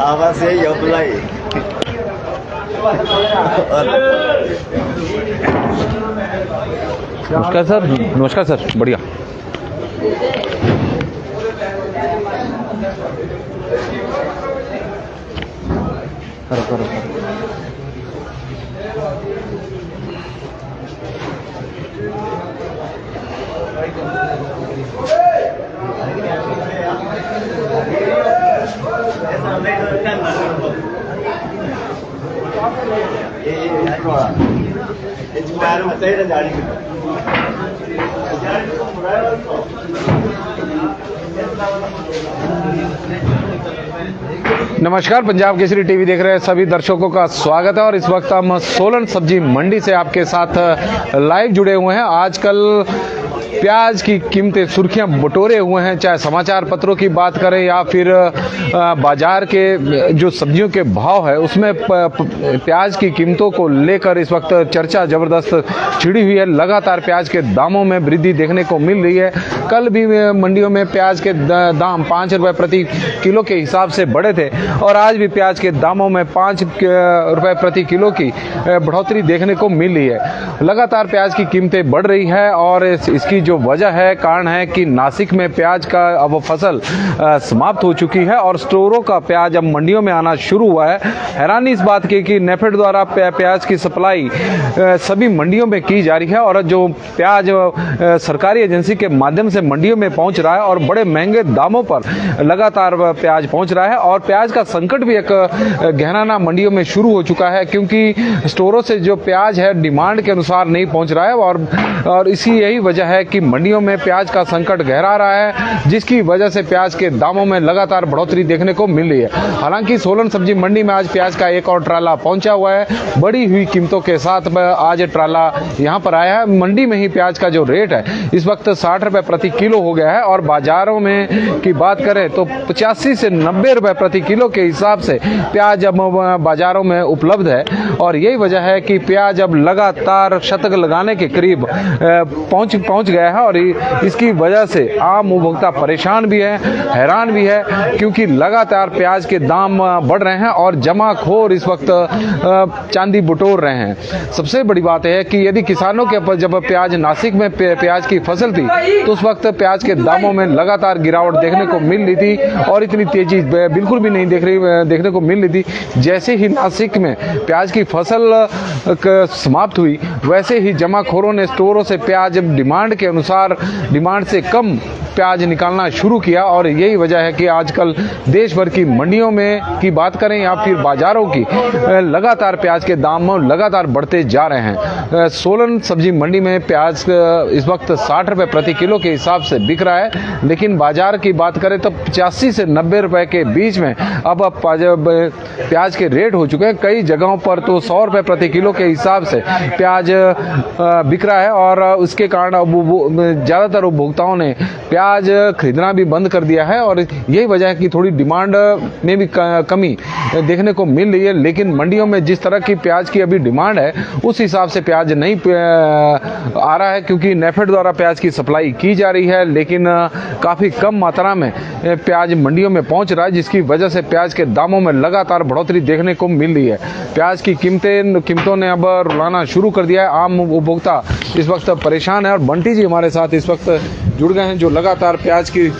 आवाज यही अप्लाई। नमस्कार सर। नमस्कार सर, बढ़िया। करो करो करो। नमस्कार, पंजाब केसरी टीवी देख रहे हैं सभी दर्शकों का स्वागत है। और इस वक्त हम सोलन सब्जी मंडी से आपके साथ लाइव जुड़े हुए हैं। आजकल प्याज की कीमतें सुर्खियां बटोरे हुए हैं, चाहे समाचार पत्रों की बात करें या फिर बाजार के जो सब्जियों के भाव है उसमें प्याज की कीमतों को लेकर इस वक्त चर्चा जबरदस्त छिड़ी हुई है। लगातार प्याज के दामों में वृद्धि देखने को मिल रही है। कल भी मंडियों में प्याज के दाम 5 रुपए प्रति किलो के हिसाब से बढ़े थे और आज भी प्याज के दामों में 5 रुपए प्रति किलो की बढ़ोतरी देखने को मिल रही है। लगातार प्याज की कीमतें बढ़ रही है और इसकी जो वजह है, कारण है कि नासिक में प्याज का अब फसल समाप्त हो चुकी है और स्टोरों का प्याज अब मंडियों में आना शुरू हुआ है। हैरानी इस बात की कि नेफेड द्वारा प्याज की सप्लाई सभी मंडियों में की जा रही है और जो प्याज सरकारी एजेंसी के माध्यम से मंडियों में पहुंच रहा है और बड़े महंगे दामों पर लगातार प्याज पहुंच रहा है। और प्याज का संकट भी एक गहराना मंडियों में शुरू हो चुका है क्योंकि स्टोरों से जो प्याज है डिमांड के अनुसार नहीं पहुंच रहा है और इसी यही वजह है कि मंडियों में प्याज का संकट गहरा रहा है, जिसकी वजह से प्याज के दामों में लगातार बढ़ोतरी देखने को मिल रही है। हालांकि सोलन सब्जी मंडी में आज प्याज का एक और ट्राला पहुंचा हुआ है। बढ़ी हुई कीमतों के साथ आज ट्राला यहां पर आया है। मंडी में ही प्याज का जो रेट है इस वक्त 60 रुपए प्रति किलो हो गया है और बाजारों में की बात करें तो 85 से 90 रुपए प्रति किलो के हिसाब से प्याज अब बाजारों में उपलब्ध है। और यही वजह है कि प्याज अब लगातार शतक लगाने के करीब पहुंच गया है और इसकी वजह से आम उपभोक्ता परेशान भी है, हैरान भी है क्योंकि लगातार प्याज के दाम बढ़ रहे हैं और जमाखोर इस वक्त चांदी बटोर रहे हैं। सबसे बड़ी बात है कि यदि किसानों के जब प्याज नासिक में प्याज की फसल थी तो उस वक्त प्याज के दामों में लगातार गिरावट देखने को मिल रही थी और इतनी तेजी बिल्कुल भी नहीं देखने को मिल रही थी। जैसे ही नासिक में प्याज की फसल समाप्त हुई वैसे ही जमाखोरों ने स्टोरों से प्याज डिमांड के अनुसार डिमांड से कम प्याज निकालना शुरू किया और यही वजह है कि आजकल देश भर की मंडियों में की बात करें या फिर बाजारों की लगातार प्याज के दाम लगातार बढ़ते जा रहे हैं। सोलन सब्जी मंडी में प्याज इस वक्त 60 रुपए प्रति किलो के हिसाब से बिक रहा है, लेकिन बाजार की बात करें तो 85 से 90 रुपए के बीच में अब प्याज के रेट हो चुके हैं। कई जगहों पर तो 100 रुपए प्रति किलो के हिसाब से प्याज बिक रहा है और उसके कारण अब ज्यादातर उपभोक्ताओं ने प्याज खरीदना भी बंद कर दिया है और यही वजह है कि थोड़ी डिमांड में भी कमी देखने को मिल रही है। लेकिन मंडियों में जिस तरह की प्याज की अभी डिमांड है उस हिसाब से प्याज नहीं आ रहा है क्योंकि नेफेड द्वारा प्याज की सप्लाई की जा रही है, लेकिन काफी कम मात्रा में प्याज मंडियों में पहुंच रहा है, जिसकी वजह से प्याज के दामों में लगातार बढ़ोतरी देखने को मिल रही है। प्याज की कीमतों ने अब रुलाना शुरू कर दिया है। आम उपभोक्ता इस वक्त परेशान है और बंटी जी हमारे साथ इस वक्त जुड़ गए हैं जो लगातार प्याज की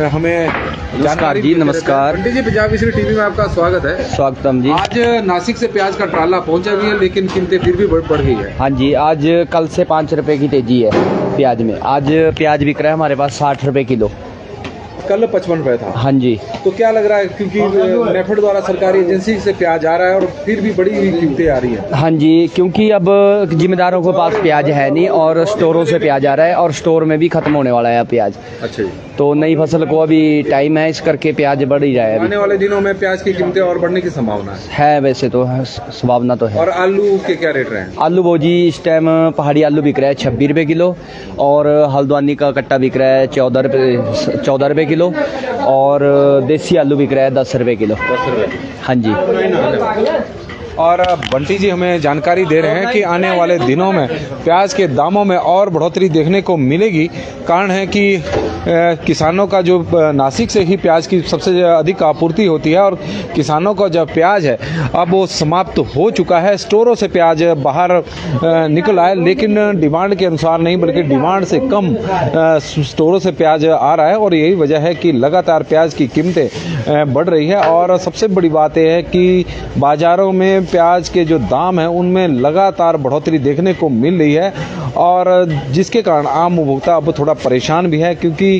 हमें नमस्कार जी। नमस्कार बंटी जी, पंजाब केसरी टीवी में आपका स्वागत है। स्वागतम जी। आज नासिक से प्याज का ट्राला पहुंचा भी है लेकिन कीमतें फिर भी बढ़ गई है। हाँ जी, आज कल से 5 रुपए की तेजी है प्याज में। आज प्याज बिक रहा है हमारे पास 60 रुपए किलो, कल 55 रुपए था। हाँ जी। तो क्या लग रहा है क्योंकि नेफेड द्वारा सरकारी एजेंसी से प्याज आ रहा है और फिर भी बड़ी कीमतें आ रही है? हाँ जी, क्योंकि अब जिम्मेदारों के पास प्याज है नहीं और स्टोरों से प्याज आ रहा है और स्टोर में भी खत्म होने वाला है प्याज। अच्छा जी। तो नई फसल को अभी टाइम है, इस करके प्याज बढ़ ही रहा है। आने वाले दिनों में प्याज की कीमतें और बढ़ने की संभावना है वैसे तो संभावना तो है। और आलू के क्या रेट रहे हैं? आलू बोजी इस टाइम पहाड़ी आलू बिक रहा है 26 रुपए किलो और हल्द्वानी का कट्टा बिक रहा है 14 रुपए किलो और देसी आलू बिक रहा है 10 रुपए किलो। 10 रुपए? हाँ जी। और बंटी जी हमें जानकारी दे रहे हैं कि आने वाले दिनों में प्याज के दामों में और बढ़ोतरी देखने को मिलेगी। कारण है कि किसानों का जो नासिक से ही प्याज की सबसे अधिक आपूर्ति होती है और किसानों का जो प्याज है अब वो समाप्त हो चुका है। स्टोरों से प्याज बाहर निकल आए, लेकिन डिमांड के अनुसार नहीं बल्कि डिमांड से कम स्टोरों से प्याज आ रहा है और यही वजह है कि लगातार प्याज की कीमतें बढ़ रही है। और सबसे बड़ी बात यह है कि बाज़ारों में प्याज के जो दाम हैं उनमें लगातार बढ़ोतरी देखने को मिल रही है और जिसके कारण आम उपभोक्ता अब थोड़ा परेशान भी है, क्योंकि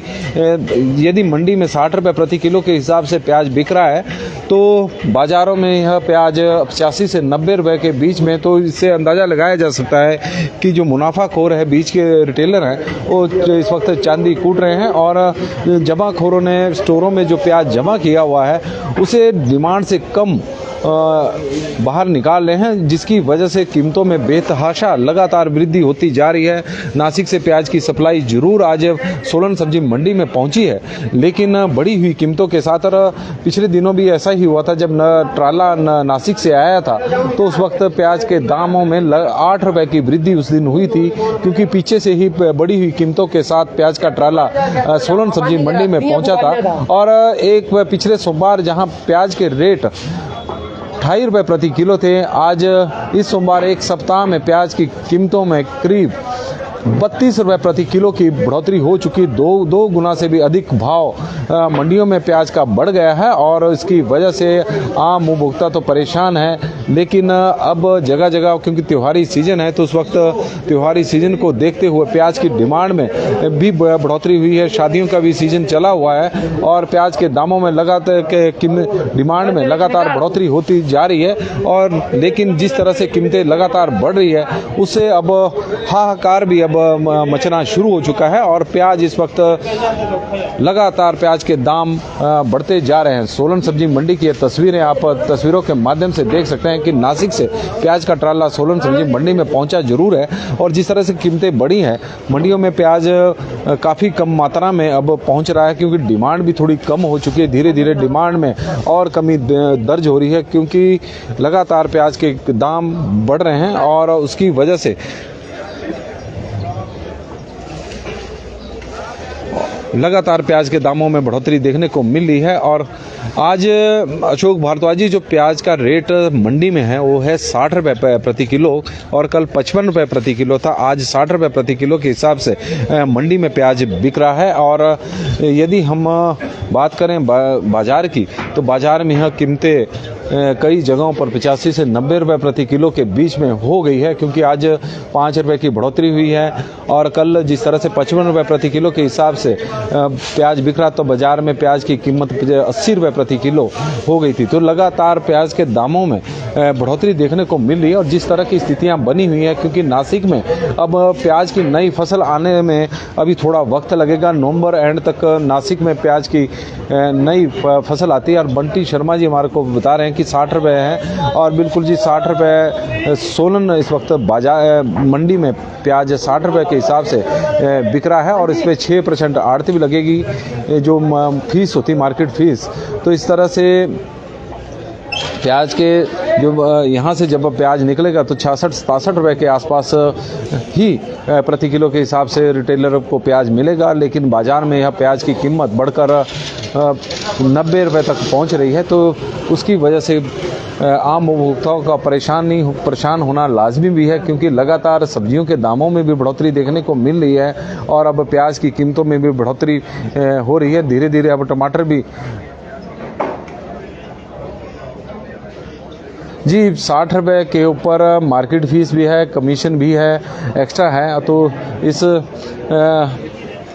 यदि मंडी में 60 रुपये प्रति किलो के हिसाब से प्याज बिक रहा है तो बाज़ारों में यह प्याज 85 से 90 रुपये के बीच में, तो इससे अंदाज़ा लगाया जा सकता है कि जो मुनाफाखोर है, बीच के रिटेलर हैं, वो इस वक्त चांदी कूट रहे हैं और जमाखोरों ने स्टोरों में जो प्याज जमा किया हुआ है उसे डिमांड से कम बाहर निकाल रहे हैं, जिसकी वजह से कीमतों में बेतहाशा लगातार वृद्धि होती जा रही है। नासिक से प्याज की सप्लाई जरूर आज सोलन सब्जी मंडी में पहुंची है, लेकिन बढ़ी हुई कीमतों के साथ, और पिछले दिनों भी ऐसा ही हुआ था जब ट्राला नासिक से आया था तो उस वक्त प्याज के दामों में 8 रुपये की वृद्धि उस दिन हुई थी, क्योंकि पीछे से ही बढ़ी हुई कीमतों के साथ प्याज का ट्राला सोलन सब्जी मंडी में पहुंचा था। और एक पिछले सोमवार जहां प्याज के रेट 2.5 रुपये प्रति किलो थे, आज इस सोमवार एक सप्ताह में प्याज की कीमतों में करीब 32 रुपये प्रति किलो की बढ़ोतरी हो चुकी। दो गुना से भी अधिक भाव मंडियों में प्याज का बढ़ गया है और इसकी वजह से आम उपभोक्ता तो परेशान है, लेकिन अब जगह जगह क्योंकि त्योहारी सीजन है तो उस वक्त त्योहारी सीजन को देखते हुए प्याज की डिमांड में भी बढ़ोतरी हुई है। शादियों का भी सीजन चला हुआ है और प्याज के दामों में लगातार डिमांड में लगातार बढ़ोतरी होती जा रही है। और लेकिन जिस तरह से कीमतें लगातार बढ़ रही है उससे अब हाहाकार भी अब मचना शुरू हो चुका है और प्याज इस वक्त लगातार प्याज के दाम बढ़ते जा रहे हैं। सोलन सब्जी मंडी की ये तस्वीरें आप तस्वीरों के माध्यम से देख सकते हैं कि नासिक से प्याज का ट्राला सोलन सब्जी मंडी में पहुंचा जरूर है और जिस तरह से कीमतें बढ़ी हैं मंडियों में प्याज काफ़ी कम मात्रा में अब पहुंच रहा है, क्योंकि डिमांड भी थोड़ी कम हो चुकी है। धीरे धीरे डिमांड में और कमी दर्ज हो रही है, क्योंकि लगातार प्याज के दाम बढ़ रहे हैं और उसकी वजह से लगातार प्याज के दामों में बढ़ोतरी देखने को मिल रही है। और आज अशोक भारद्वाज जी जो प्याज का रेट मंडी में है वो है 60 रुपये प्रति किलो और कल 55 रुपये प्रति किलो था। आज 60 रुपये प्रति किलो के हिसाब से मंडी में प्याज बिक रहा है। और यदि हम बात करें बाज़ार की तो बाज़ार में यह कीमतें कई जगहों पर 85 से 90 रुपये प्रति किलो के बीच में हो गई है, क्योंकि आज 5 रुपये की बढ़ोतरी हुई है और कल जिस तरह से 55 रुपये प्रति किलो के हिसाब से प्याज बिक रहा तो बाज़ार में प्याज की कीमत 80 रुपये प्रति किलो हो गई थी। तो लगातार प्याज के दामों में बढ़ोतरी देखने को मिल रही है और जिस तरह की स्थितियां बनी हुई हैं, क्योंकि नासिक में अब प्याज की नई फसल आने में अभी थोड़ा वक्त लगेगा। नवंबर एंड तक नासिक में प्याज की नई फसल आती है और बंटी शर्मा जी हमारे को बता रहे हैं कि 60 रुपये है और बिल्कुल जी 60 रुपये सोलन इस वक्त बाजार मंडी में प्याज 60 रुपये के हिसाब से बिक रहा है और इस पर 6% आड़ती भी लगेगी जो फीस होती मार्केट फीस। तो इस तरह से प्याज के जो यहाँ से जब प्याज निकलेगा तो 66-67 रुपये के आसपास ही प्रति किलो के हिसाब से रिटेलर को प्याज मिलेगा, लेकिन बाज़ार में यह प्याज की कीमत बढ़कर 90 रुपये तक पहुँच रही है। तो उसकी वजह से आम उपभोक्ताओं का परेशान होना लाजमी भी है, क्योंकि लगातार सब्जियों के दामों में भी बढ़ोतरी देखने को मिल रही है और अब प्याज की कीमतों में भी बढ़ोतरी हो रही है। धीरे धीरे अब टमाटर भी जी 60 रुपये के ऊपर मार्केट फीस भी है, कमीशन भी है, एक्स्ट्रा है। तो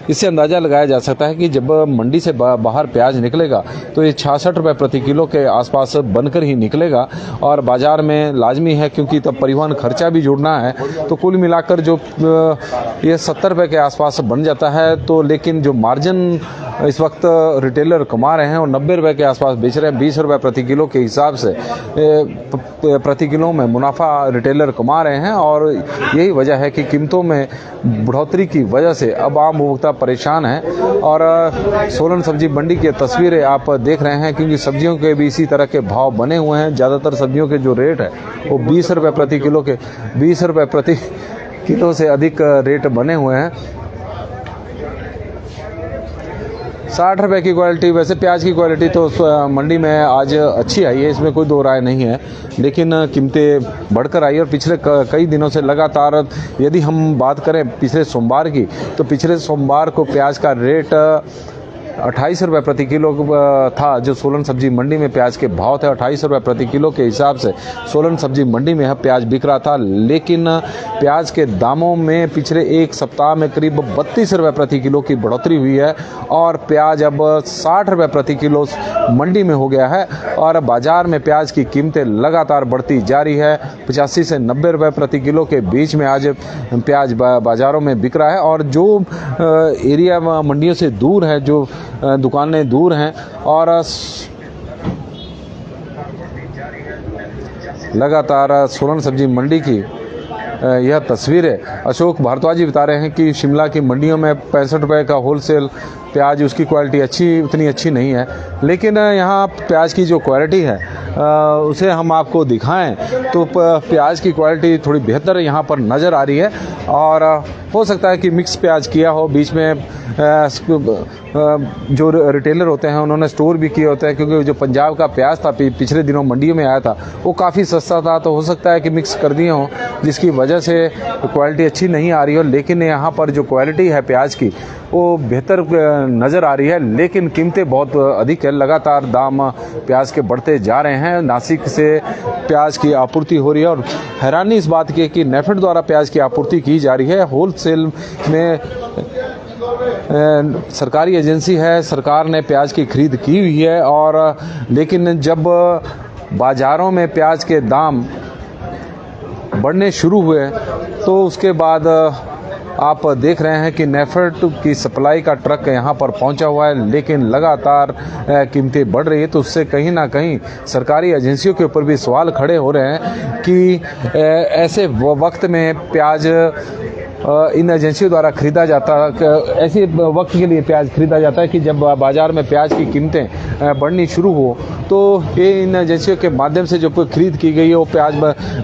इससे अंदाज़ा लगाया जा सकता है कि जब मंडी से बाहर प्याज निकलेगा तो ये 66 रुपये प्रति किलो के आसपास बनकर ही निकलेगा और बाज़ार में लाजमी है, क्योंकि तब परिवहन खर्चा भी जुड़ना है। तो कुल मिलाकर जो ये 70 रुपये के आसपास बन जाता है। तो लेकिन जो मार्जिन इस वक्त रिटेलर कमा रहे हैं और 90 रुपये के आसपास बेच रहे हैं, 20 रुपये प्रति किलो के हिसाब से प्रति किलो में मुनाफा रिटेलर कमा रहे हैं और यही वजह है कि कीमतों में बढ़ोतरी की वजह से अब आम उपभोक्ता परेशान है। और सोलन सब्जी मंडी की तस्वीरें आप देख रहे हैं, क्योंकि सब्जियों के भी इसी तरह के भाव बने हुए हैं। ज़्यादातर सब्जियों के जो रेट है वो 20 रुपये प्रति किलो के 20 रुपये प्रति किलो से अधिक रेट बने हुए हैं। 60 रुपये की क्वालिटी, वैसे प्याज की क्वालिटी तो मंडी में आज अच्छी आई है, इसमें कोई दो राय नहीं है, लेकिन कीमतें बढ़कर आई और पिछले कई दिनों से लगातार, यदि हम बात करें पिछले सोमवार की, तो पिछले सोमवार को प्याज का रेट 28 रुपये प्रति किलो था। जो सोलन सब्जी मंडी में प्याज के भाव थे 28 रुपये प्रति किलो के हिसाब से सोलन सब्जी मंडी में प्याज बिक रहा था। लेकिन प्याज के दामों में पिछले एक सप्ताह में करीब 32 रुपये प्रति किलो की बढ़ोतरी हुई है और प्याज अब 60 रुपये प्रति किलो मंडी में हो गया है। और बाजार में प्याज की कीमतें लगातार बढ़ती जा रही है। 85 से 90 रुपये प्रति किलो के बीच में आज प्याज बाजारों में बिक रहा है। और जो एरिया मंडियों से दूर है, जो दुकानें दूर हैं, और लगातार सोलन सब्जी मंडी की यह तस्वीर है। अशोक भारद्वाज जी बता रहे हैं कि शिमला की मंडियों में 65 रुपये का होलसेल प्याज, उसकी क्वालिटी उतनी अच्छी नहीं है, लेकिन यहाँ प्याज की जो क्वालिटी है उसे हम आपको दिखाएं तो प्याज की क्वालिटी थोड़ी बेहतर यहाँ पर नज़र आ रही है। और हो सकता है कि मिक्स प्याज किया हो, बीच में जो रिटेलर होते हैं उन्होंने स्टोर भी किए होते हैं, क्योंकि जो पंजाब का प्याज था पिछले दिनों मंडियों में आया था वो काफ़ी सस्ता था, तो हो सकता है कि मिक्स कर दिए हों, जिसकी वजह से क्वालिटी अच्छी नहीं आ रही हो। लेकिन यहाँ पर जो क्वालिटी है प्याज की वो बेहतर नज़र आ रही है, लेकिन कीमतें बहुत अधिक है। लगातार दाम प्याज के बढ़ते जा रहे हैं। नासिक से प्याज की आपूर्ति हो रही है और हैरानी इस बात की है कि नेफेड द्वारा प्याज की आपूर्ति की जा रही है। होलसेल में सरकारी एजेंसी है, सरकार ने प्याज की खरीद की हुई है। और लेकिन जब बाज़ारों में प्याज के दाम बढ़ने शुरू हुए तो उसके बाद आप देख रहे हैं कि नेफेड की सप्लाई का ट्रक यहाँ पर पहुँचा हुआ है, लेकिन लगातार कीमतें बढ़ रही है। तो उससे कहीं ना कहीं सरकारी एजेंसियों के ऊपर भी सवाल खड़े हो रहे हैं कि ऐसे वक्त में प्याज इन एजेंसियों द्वारा खरीदा जाता, ऐसे वक्त के लिए प्याज खरीदा जाता है कि जब बाज़ार में प्याज की कीमतें बढ़नी शुरू हो, तो ये इन एजेंसियों के माध्यम से जो खरीद की गई है वो प्याज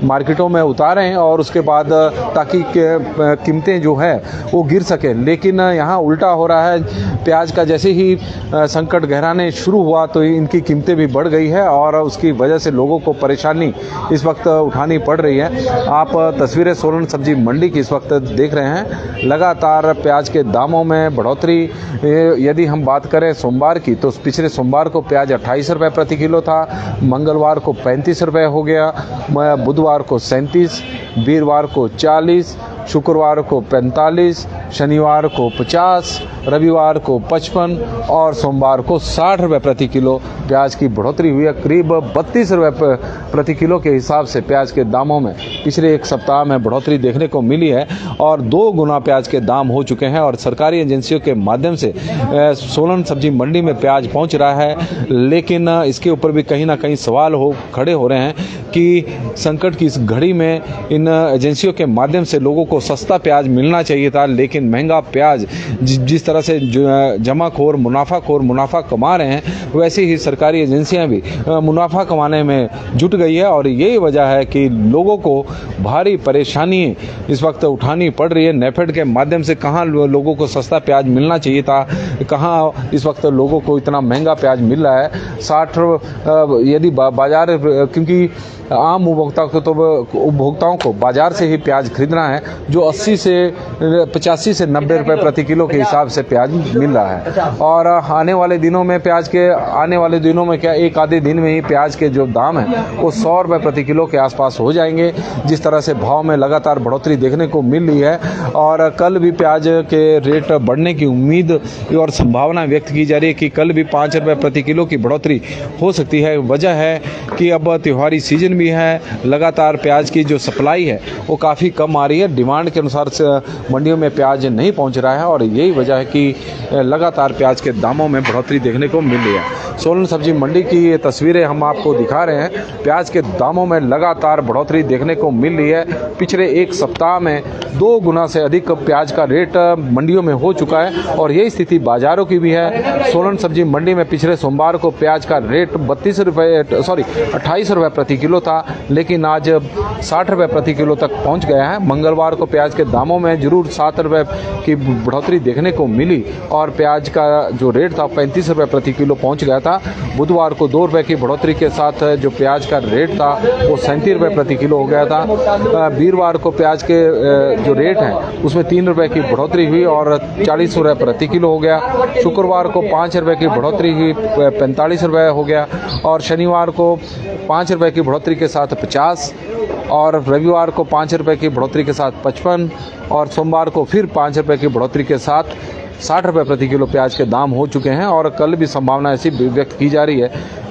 मार्केटों में उतारें और उसके बाद ताकि कीमतें जो है वो गिर सके। लेकिन यहाँ उल्टा हो रहा है, प्याज का जैसे ही संकट गहराने शुरू हुआ तो इनकी कीमतें भी बढ़ गई है और उसकी वजह से लोगों को परेशानी इस वक्त उठानी पड़ रही है। आप तस्वीरें सोलन सब्जी मंडी की इस वक्त देख रहे हैं। लगातार प्याज के दामों में बढ़ोतरी, यदि हम बात करें सोमवार की, तो पिछले सोमवार को प्याज 28 रुपये प्रति किलो था, मंगलवार को 35 रुपये हो गया, बुधवार को 37, वीरवार को 40, शुक्रवार को 45, शनिवार को 50, रविवार को 55 और सोमवार को 60 रुपये प्रति किलो प्याज की बढ़ोतरी हुई है। करीब 32 रुपये प्रति किलो के हिसाब से प्याज के दामों में पिछले एक सप्ताह में बढ़ोतरी देखने को मिली है और 2 गुना प्याज के दाम हो चुके हैं। और सरकारी एजेंसियों के माध्यम से सोलन सब्जी मंडी में प्याज पहुंच रहा है, लेकिन इसके ऊपर भी कहीं ना कहीं सवाल खड़े हो रहे हैं कि संकट की इस घड़ी में इन एजेंसियों के माध्यम से लोगों को सस्ता प्याज मिलना चाहिए था, लेकिन महंगा प्याज जिस तरह से जमाखोर मुनाफा कमा रहे हैं, वैसे ही सरकारी एजेंसियां भी मुनाफा कमाने में जुट गई है। और यही वजह है कि लोगों को भारी परेशानी इस वक्त उठानी पड़ रही है। नेफेड के माध्यम से कहाँ लोगों को सस्ता प्याज मिलना चाहिए था, कहाँ इस वक्त लोगों को इतना महंगा प्याज मिल रहा है। 60 यदि बाजार, क्योंकि आम उपभोक्ताओं को बाजार से ही प्याज खरीदना है, जो 85 से 90 रुपये प्रति किलो के हिसाब से प्याज मिल रहा है। और आने वाले दिनों में क्या एक आधे दिन में ही प्याज के जो दाम है वो 100 रुपये प्रति किलो के आसपास हो जाएंगे, जिस तरह से भाव में लगातार बढ़ोतरी देखने को मिल रही है। और कल भी प्याज के रेट बढ़ने की उम्मीद और संभावना व्यक्त की जा रही है कि कल भी 5 रुपये प्रति किलो की बढ़ोतरी हो सकती है। वजह है कि अब त्योहारी सीजन भी है, लगातार प्याज की जो सप्लाई है वो काफ़ी कम आ रही है, डिमांड डिमांड के अनुसार से मंडियों में प्याज नहीं पहुंच रहा है और यही वजह है कि लगातार प्याज के दामों में बढ़ोतरी देखने को मिल रही है। सोलन सब्जी मंडी की ये तस्वीरें हम आपको दिखा रहे हैं। प्याज के दामों में लगातार बढ़ोतरी देखने को मिल रही है। पिछले एक सप्ताह में 2 गुना से अधिक प्याज का रेट मंडियों में हो चुका है और यही स्थिति बाजारों की भी है। सोलन सब्जी मंडी में पिछले सोमवार को प्याज का रेट 28 रुपये प्रति किलो था, लेकिन आज 60 रुपये प्रति किलो तक पहुंच गया है। मंगलवार को प्याज के दामों में जरूर 7 रुपये की बढ़ोतरी देखने को मिली और प्याज का जो रेट था 35 रुपये प्रति किलो पहुंच गया था। बुधवार को 2 रुपये की बढ़ोतरी के साथ जो प्याज का रेट था वो 37 रुपये प्रति किलो हो गया था। वीरवार को प्याज के जो रेट है उसमें 3 रुपये की बढ़ोतरी हुई और 40 रुपये प्रति किलो हो गया। शुक्रवार को 5 रुपये की बढ़ोतरी हुई, 45 रुपये हो गया और शनिवार को 5 रुपये की बढ़ोतरी के साथ 50 और रविवार को 5 रुपये की बढ़ोतरी के साथ 55 और सोमवार को फिर 5 रुपये की बढ़ोतरी के साथ 60 रुपये प्रति किलो प्याज के दाम हो चुके हैं। और कल भी संभावना ऐसी व्यक्त की जा रही है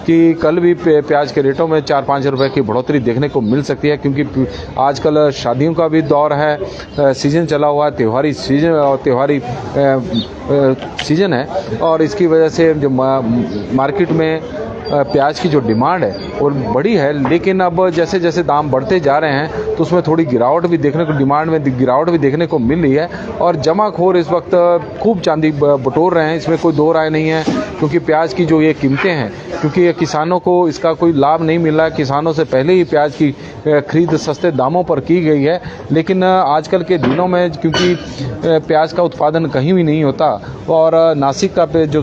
कि कल भी प्याज के रेटों में 4-5 रुपये की बढ़ोतरी देखने को मिल सकती है, क्योंकि आजकल शादियों का भी दौर है, सीजन चला हुआ है, त्योहारी सीजन है और इसकी वजह से जो मार्केट में प्याज की जो डिमांड है वो बड़ी है। लेकिन अब जैसे जैसे दाम बढ़ते जा रहे हैं तो उसमें थोड़ी गिरावट भी देखने को, डिमांड में गिरावट भी देखने को मिल रही है और जमाखोर इस वक्त खूब चांदी बटोर रहे हैं, इसमें कोई दो राय नहीं है। क्योंकि प्याज की जो ये कीमतें हैं, क्योंकि ये किसानों को इसका कोई लाभ नहीं मिल रहा है, किसानों से पहले ही प्याज की खरीद सस्ते दामों पर की गई है। लेकिन आजकल के दिनों में क्योंकि प्याज का उत्पादन कहीं भी नहीं होता और नासिक का जो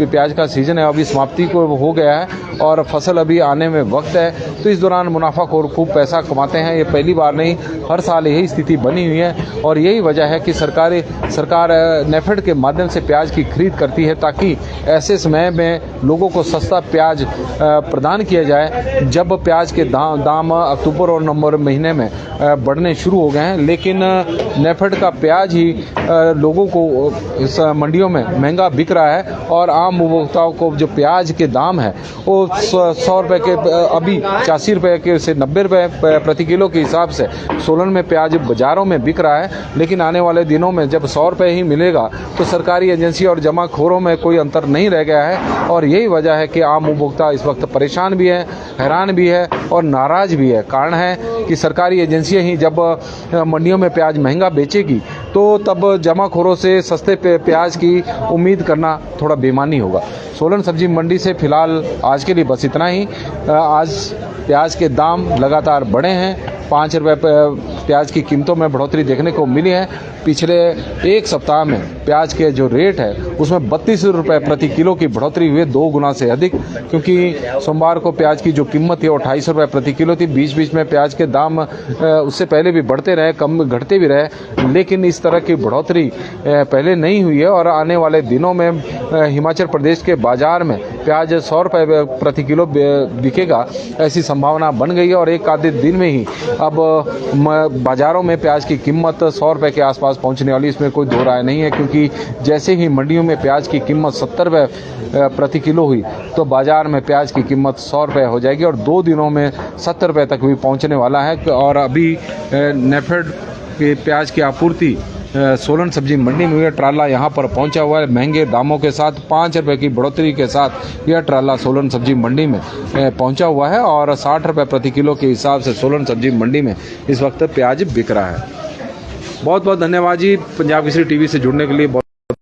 प्याज का सीजन है अभी समाप्ति को हो गया है और फसल अभी आने में वक्त है, तो इस दौरान मुनाफाखोर खूब पैसा कमाते हैं। ये पहली बार नहीं, हर साल यही स्थिति बनी हुई है और यही वजह है कि सरकार नेफेड के माध्यम से प्याज की खरीद करती है ताकि ऐसे समय में लोगों को सस्ता प्याज प्रदान किया जाए जब प्याज के दाम अक्टूबर और नवंबर महीने में बढ़ने शुरू हो गए हैं। लेकिन नेफेड का प्याज ही लोगों को इस मंडियों में महंगा बिक रहा है और आम उपभोक्ताओं को जो प्याज के दाम है वो 100 रुपये के अभी 85 रुपये के से 90 रुपये प्रति किलो के हिसाब से सोलन में प्याज बाजारों में बिक रहा है। लेकिन आने वाले दिनों में जब 100 रुपये ही मिलेगा तो सरकारी एजेंसी और जमाखोरों में कोई अंतर नहीं रह गया है और यही वजह है कि आम उपभोक्ता इस वक्त परेशान भी है, हैरान भी है और नाराज भी है। कारण है कि सरकारी एजेंसियां ही जब मंडियों में प्याज महंगा बेचेगी तो तब जमाखोरों से सस्ते प्याज की उम्मीद करना थोड़ा बेईमानी होगा। सोलन सब्जी मंडी से फिलहाल आज के लिए बस इतना ही। आज प्याज के दाम लगातार बढ़े हैं, 5 रुपये प्याज की कीमतों में बढ़ोतरी देखने को मिली है। पिछले एक सप्ताह में प्याज के जो रेट है उसमें 32 रुपये प्रति किलो की बढ़ोतरी हुई है, 2 गुना से अधिक। क्योंकि सोमवार को प्याज की जो कीमत थी वो 28 रुपये प्रति किलो थी। बीच बीच में प्याज के दाम उससे पहले भी बढ़ते रहे, कम घटते भी रहे, लेकिन इस तरह की बढ़ोतरी पहले नहीं हुई है। और आने वाले दिनों में हिमाचल प्रदेश के बाजार में प्याज 100 रुपये प्रति किलो बिकेगा, ऐसी संभावना बन गई है। और एक आधे दिन में ही अब बाजारों में प्याज की कीमत 100 रुपये के आसपास पहुंचने वाली, इसमें कोई दो राय नहीं है। क्योंकि जैसे ही मंडियों में प्याज की कीमत 70 रुपये प्रति किलो हुई तो बाजार में प्याज की कीमत 100 रुपये हो जाएगी और 2 दिनों में 70 रुपये तक भी पहुंचने वाला है। और अभी नेफेड के प्याज की आपूर्ति सोलन सब्जी मंडी में हुई, ट्राला यहाँ पर पहुंचा हुआ है महंगे दामों के साथ। 5 रुपये की बढ़ोतरी के साथ यह ट्राला सोलन सब्जी मंडी में पहुंचा हुआ है और 60 रुपये प्रति किलो के हिसाब से सोलन सब्जी मंडी में इस वक्त प्याज बिक रहा है। बहुत बहुत धन्यवाद जी पंजाब केसरी टीवी से जुड़ने के लिए।